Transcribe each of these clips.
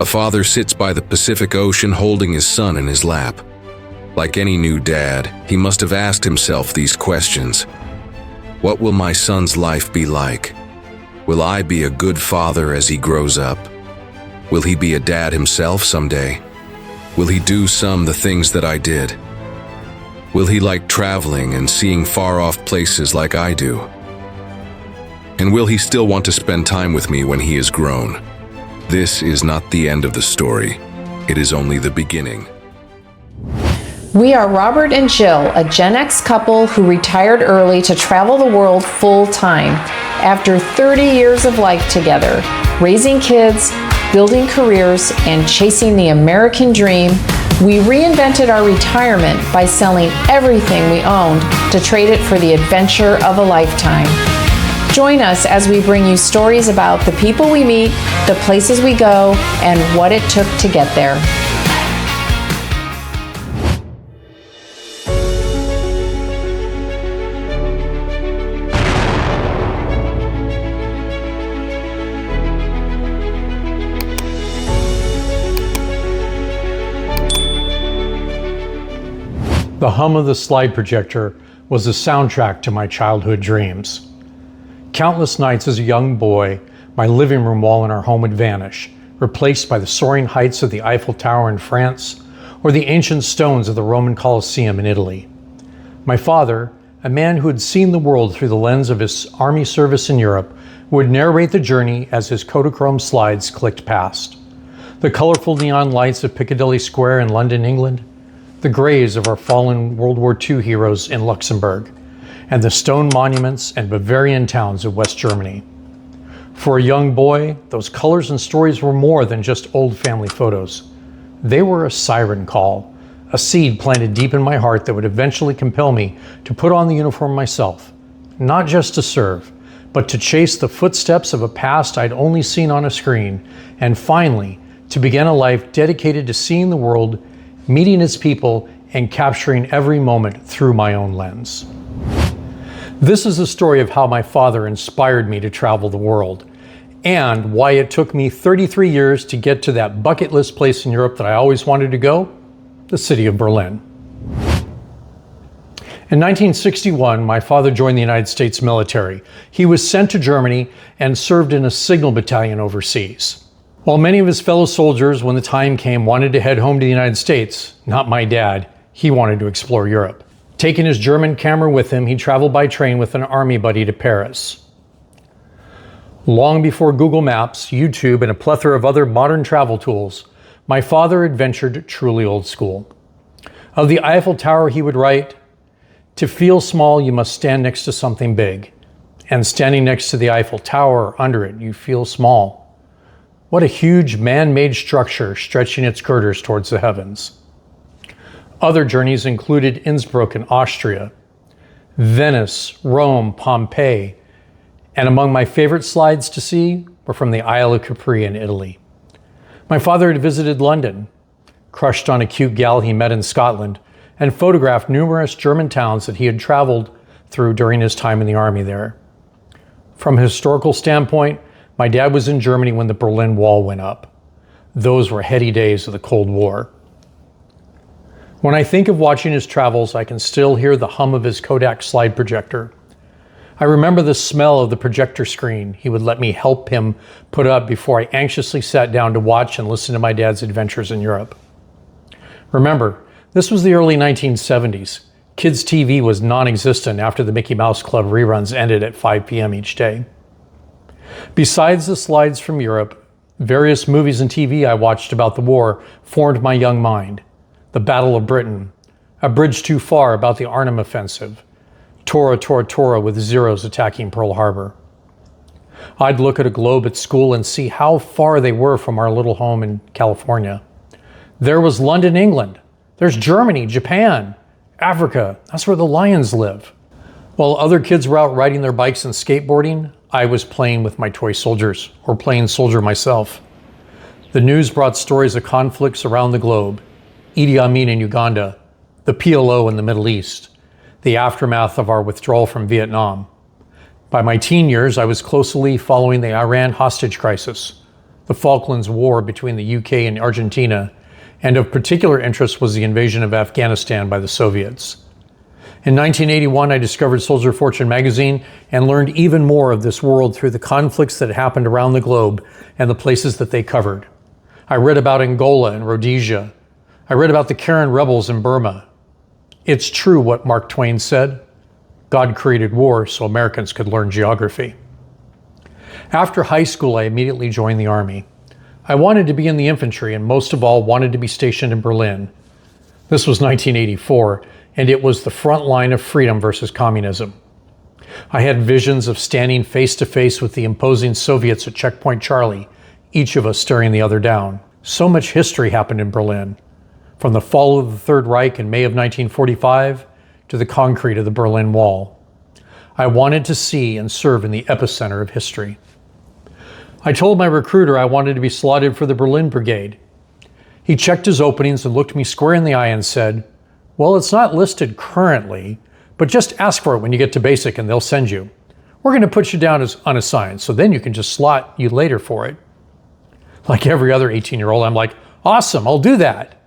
A father sits by the Pacific Ocean holding his son in his lap. Like any new dad, he must have asked himself these questions. What will my son's life be like? Will I be a good father as he grows up? Will he be a dad himself someday? Will he do the things that I did? Will he like traveling and seeing far-off places like I do? And will he still want to spend time with me when he is grown? This is not the end of the story. It is only the beginning. We are Robert and Jill, a Gen X couple who retired early to travel the world full-time after 30 years of life together, raising kids, building careers, and chasing the American dream. We reinvented our retirement by selling everything we owned to trade it for the adventure of a lifetime. Join us as we bring you stories about the people we meet, the places we go, and what it took to get there. The hum of the slide projector was the soundtrack to my childhood dreams. Countless nights as a young boy, my living room wall in our home would vanish, replaced by the soaring heights of the Eiffel Tower in France or the ancient stones of the Roman Coliseum in Italy. My father, a man who had seen the world through the lens of his army service in Europe, would narrate the journey as his Kodachrome slides clicked past. The colorful neon lights of Piccadilly Square in London, England, the graves of our fallen World War II heroes in Luxembourg, and the stone monuments and Bavarian towns of West Germany. For a young boy, those colors and stories were more than just old family photos. They were a siren call, a seed planted deep in my heart that would eventually compel me to put on the uniform myself, not just to serve, but to chase the footsteps of a past I'd only seen on a screen, and finally, to begin a life dedicated to seeing the world, meeting its people, and capturing every moment through my own lens. This is the story of how my father inspired me to travel the world, and why it took me 33 years to get to that bucket list place in Europe that I always wanted to go, the city of Berlin. In 1961, my father joined the United States military. He was sent to Germany and served in a signal battalion overseas. While many of his fellow soldiers, when the time came, wanted to head home to the United States, not my dad. He wanted to explore Europe. Taking his German camera with him, he traveled by train with an army buddy to Paris. Long before Google Maps, YouTube, and a plethora of other modern travel tools, my father adventured truly old school. Of the Eiffel Tower, he would write, "To feel small, you must stand next to something big. And standing next to the Eiffel Tower or under it, you feel small. What a huge man-made structure stretching its girders towards the heavens." Other journeys included Innsbruck in Austria, Venice, Rome, Pompeii, and among my favorite slides to see were from the Isle of Capri in Italy. My father had visited London, crushed on a cute gal he met in Scotland, and photographed numerous German towns that he had traveled through during his time in the army there. From a historical standpoint, my dad was in Germany when the Berlin Wall went up. Those were heady days of the Cold War. When I think of watching his travels, I can still hear the hum of his Kodak slide projector. I remember the smell of the projector screen he would let me help him put up before I anxiously sat down to watch and listen to my dad's adventures in Europe. Remember, this was the early 1970s. Kids' TV was non-existent after the Mickey Mouse Club reruns ended at 5 p.m. each day. Besides the slides from Europe, various movies and TV I watched about the war formed my young mind. The Battle of Britain, A Bridge Too Far about the Arnhem Offensive, Tora, Tora, Tora with Zeros attacking Pearl Harbor. I'd look at a globe at school and see how far they were from our little home in California. There was London, England. There's Germany, Japan, Africa. That's where the lions live. While other kids were out riding their bikes and skateboarding, I was playing with my toy soldiers, or playing soldier myself. The news brought stories of conflicts around the globe. Idi Amin in Uganda, the PLO in the Middle East, the aftermath of our withdrawal from Vietnam. By my teen years, I was closely following the Iran hostage crisis, the Falklands War between the UK and Argentina, and of particular interest was the invasion of Afghanistan by the Soviets. In 1981, I discovered Soldier Fortune magazine and learned even more of this world through the conflicts that happened around the globe and the places that they covered. I read about Angola and Rhodesia. I read about the Karen rebels in Burma. It's true what Mark Twain said. God created war so Americans could learn geography. After high school, I immediately joined the Army. I wanted to be in the infantry and most of all wanted to be stationed in Berlin. This was 1984, and it was the front line of freedom versus communism. I had visions of standing face to face with the imposing Soviets at Checkpoint Charlie, each of us staring the other down. So much history happened in Berlin, from the fall of the Third Reich in May of 1945 to the concrete of the Berlin Wall. I wanted to see and serve in the epicenter of history. I told my recruiter I wanted to be slotted for the Berlin Brigade. He checked his openings and looked me square in the eye and said, "Well, it's not listed currently, but just ask for it when you get to basic and they'll send you. We're going to put you down as unassigned, so then you can just slot you later for it." Like every other 18-year-old, I'm like, awesome, I'll do that.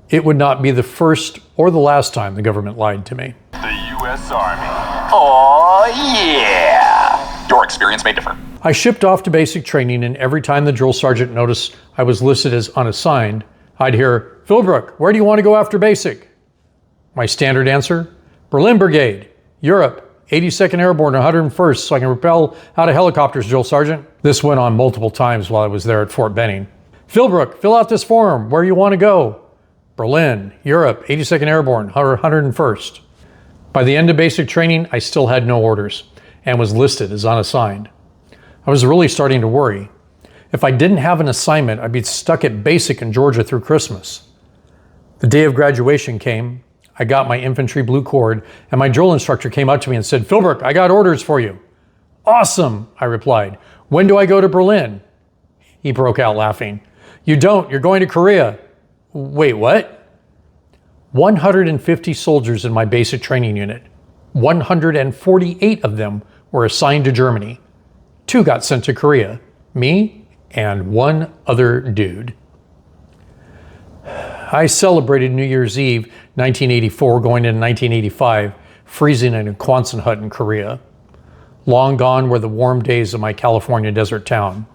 It would not be the first or the last time the government lied to me. The U.S. Army. Oh, yeah! Your experience may differ. I shipped off to basic training, and every time the drill sergeant noticed I was listed as unassigned, I'd hear, "Philbrook, where do you want to go after basic?" My standard answer, "Berlin Brigade, Europe, 82nd Airborne, 101st, so I can rappel out of helicopters, drill sergeant." This went on multiple times while I was there at Fort Benning. "Philbrook, fill out this form. Where you want to go?" "Berlin, Europe, 82nd Airborne, 101st. By the end of basic training, I still had no orders and was listed as unassigned. I was really starting to worry. If I didn't have an assignment, I'd be stuck at basic in Georgia through Christmas. The day of graduation came. I got my infantry blue cord, and my drill instructor came up to me and said, "Philbrook, I got orders for you." "Awesome," I replied. "When do I go to Berlin?" He broke out laughing. "You don't, you're going to Korea." "Wait, what?" 150 soldiers in my basic training unit. 148 of them were assigned to Germany. 2 got sent to Korea. Me and 1 other dude. I celebrated New Year's Eve 1984 going into 1985, freezing in a Quonset hut in Korea. Long gone were the warm days of my California desert town.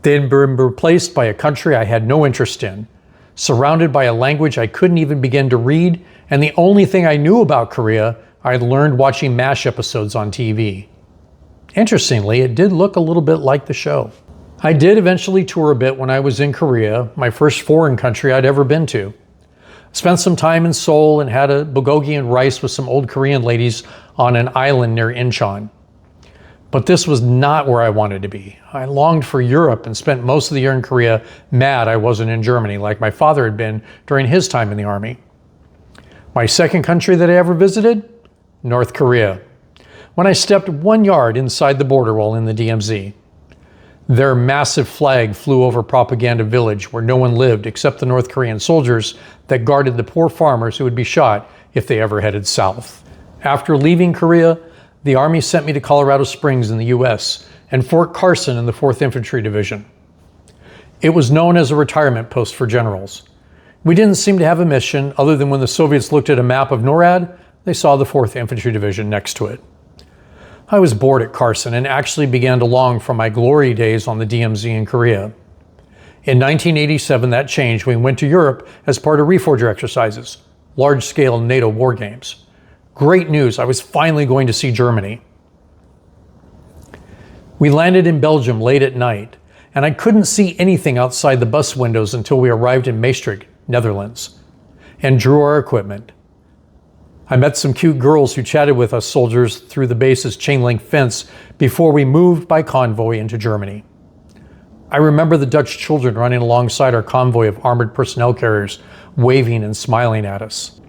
They had been replaced by a country I had no interest in, surrounded by a language I couldn't even begin to read, and the only thing I knew about Korea I'd learned watching MASH episodes on TV. Interestingly, it did look a little bit like the show. I did eventually tour a bit when I was in Korea, my first foreign country I'd ever been to. Spent some time in Seoul and had a bulgogi and rice with some old Korean ladies on an island near Incheon. But this was not where I wanted to be. I longed for Europe and spent most of the year in Korea mad I wasn't in Germany like my father had been during his time in the Army. My second country that I ever visited? North Korea. When I stepped 1 yard inside the border while in the DMZ. Their massive flag flew over Propaganda Village where no one lived except the North Korean soldiers that guarded the poor farmers who would be shot if they ever headed south. After leaving Korea, the Army sent me to Colorado Springs in the US and Fort Carson in the 4th Infantry Division. It was known as a retirement post for generals. We didn't seem to have a mission other than when the Soviets looked at a map of NORAD, they saw the 4th Infantry Division next to it. I was bored at Carson and actually began to long for my glory days on the DMZ in Korea. In 1987, that changed. We went to Europe as part of Reforger exercises, large-scale NATO war games. Great news, I was finally going to see Germany. We landed in Belgium late at night, and I couldn't see anything outside the bus windows until we arrived in Maastricht, Netherlands, and drew our equipment. I met some cute girls who chatted with us soldiers through the base's chain-link fence before we moved by convoy into Germany. I remember the Dutch children running alongside our convoy of armored personnel carriers, waving and smiling at us.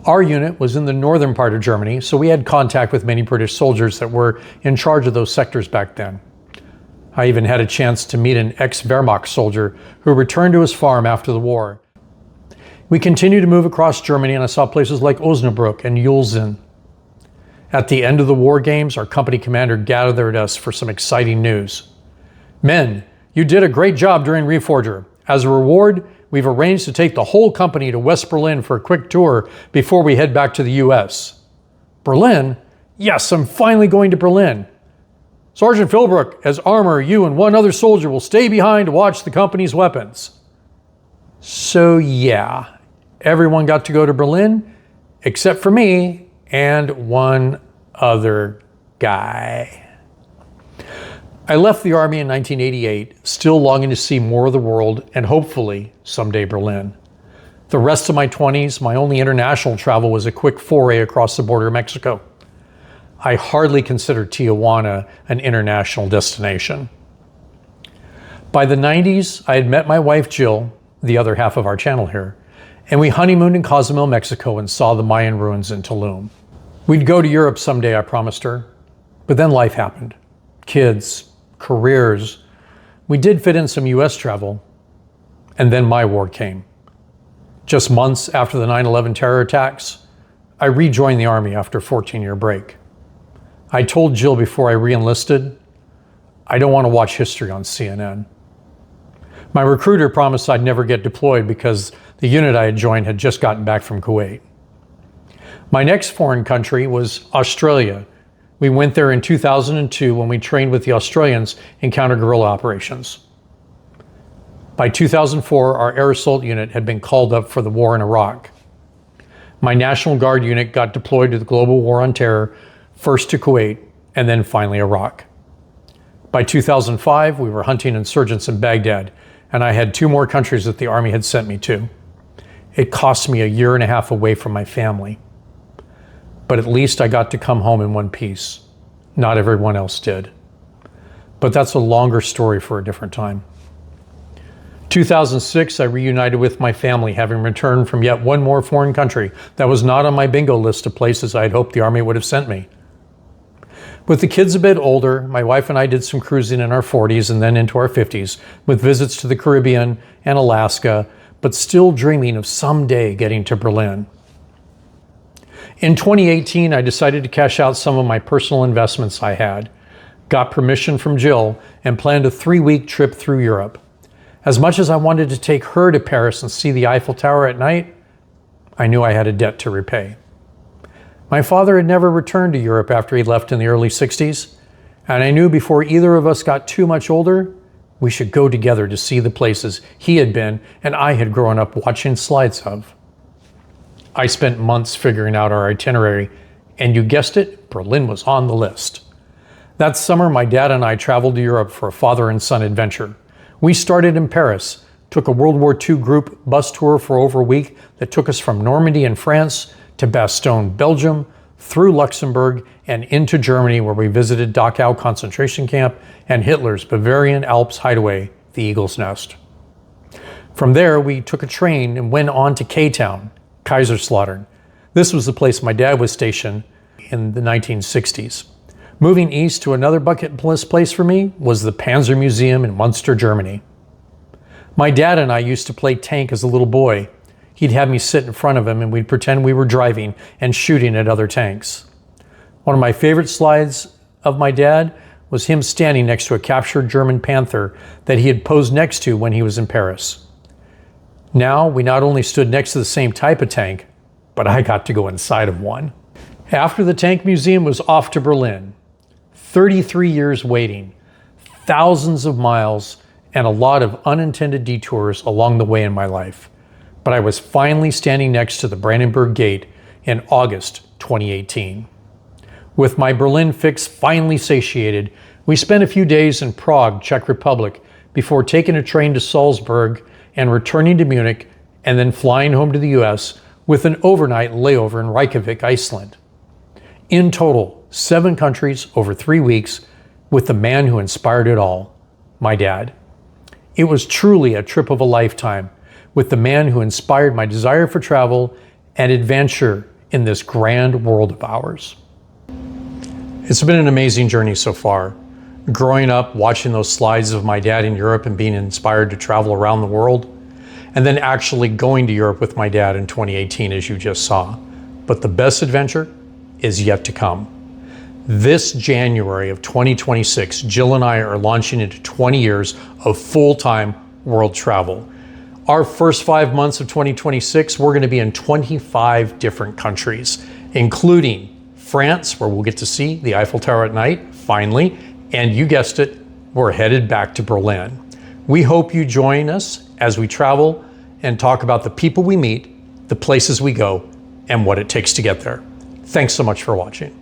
Our unit was in the northern part of Germany, so we had contact with many British soldiers that were in charge of those sectors back then. I even had a chance to meet an ex-Wehrmacht soldier who returned to his farm after the war. We continued to move across Germany, and I saw places like Osnabrück and Ulsan. At the end of the war games, our company commander gathered us for some exciting news. "Men, You did a great job during Reforger. As a reward, we've arranged to take the whole company to West Berlin for a quick tour before we head back to the US. Berlin? Yes, I'm finally going to Berlin. Sergeant Philbrook, as armor, you and one other soldier will stay behind to watch the company's weapons. So yeah, everyone got to go to Berlin, except for me and one other guy. I left the Army in 1988, still longing to see more of the world and hopefully someday Berlin. The rest of my 20s, my only international travel was a quick foray across the border of Mexico. I hardly consider Tijuana an international destination. By the 90s, I had met my wife Jill, the other half of our channel here, and we honeymooned in Cozumel, Mexico and saw the Mayan ruins in Tulum. We'd go to Europe someday, I promised her, but then life happened. Kids, careers. We did fit in some US travel, and then my war came. Just months after the 9/11 terror attacks, I rejoined the Army after a 14-year break. I told Jill before I re-enlisted, I don't want to watch history on CNN. My recruiter promised I'd never get deployed because the unit I had joined had just gotten back from Kuwait. My next foreign country was Australia. We went there in 2002 when we trained with the Australians in counter-guerrilla operations. By 2004, our air assault unit had been called up for the war in Iraq. My National Guard unit got deployed to the global war on terror, first to Kuwait, and then finally Iraq. By 2005, we were hunting insurgents in Baghdad, and I had 2 more countries that the Army had sent me to. It cost me a year and a half away from my family. But at least I got to come home in one piece. Not everyone else did. But that's a longer story for a different time. 2006, I reunited with my family, having returned from yet one more foreign country that was not on my bingo list of places I had hoped the Army would have sent me. With the kids a bit older, my wife and I did some cruising in our 40s and then into our 50s, with visits to the Caribbean and Alaska, but still dreaming of someday getting to Berlin. In 2018, I decided to cash out some of my personal investments I had, got permission from Jill, and planned a 3-week trip through Europe. As much as I wanted to take her to Paris and see the Eiffel Tower at night, I knew I had a debt to repay. My father had never returned to Europe after he left in the early 60s, and I knew before either of us got too much older, we should go together to see the places he had been and I had grown up watching slides of. I spent months figuring out our itinerary, and you guessed it, Berlin was on the list. That summer, my dad and I traveled to Europe for a father and son adventure. We started in Paris, took a World War II group bus tour for over a week that took us from Normandy in France to Bastogne, Belgium, through Luxembourg, and into Germany, where we visited Dachau concentration camp and Hitler's Bavarian Alps hideaway, the Eagle's Nest. From there, we took a train and went on to K-Town, Kaiserslautern. This was the place my dad was stationed in the 1960s. Moving east to another bucket list place for me was the Panzer Museum in Munster, Germany. My dad and I used to play tank as a little boy. He'd have me sit in front of him and we'd pretend we were driving and shooting at other tanks. One of my favorite slides of my dad was him standing next to a captured German Panther that he had posed next to when he was in Paris. Now, we not only stood next to the same type of tank, but I got to go inside of one. After the tank museum was off to Berlin. 33 years waiting, thousands of miles, and a lot of unintended detours along the way in my life. But I was finally standing next to the Brandenburg Gate in August 2018. With my Berlin fix finally satiated, we spent a few days in Prague, Czech Republic, before taking a train to Salzburg and returning to Munich, and then flying home to the US with an overnight layover in Reykjavik, Iceland. In total, 7 countries over 3 weeks with the man who inspired it all, my dad. It was truly a trip of a lifetime with the man who inspired my desire for travel and adventure in this grand world of ours. It's been an amazing journey so far. Growing up, watching those slides of my dad in Europe and being inspired to travel around the world, and then actually going to Europe with my dad in 2018, as you just saw. But the best adventure is yet to come. This January of 2026, Jill and I are launching into 20 years of full-time world travel. Our first 5 months of 2026, we're going to be in 25 different countries, including France, where we'll get to see the Eiffel Tower at night, finally, and you guessed it, we're headed back to Berlin. We hope you join us as we travel and talk about the people we meet, the places we go, and what it takes to get there. Thanks so much for watching.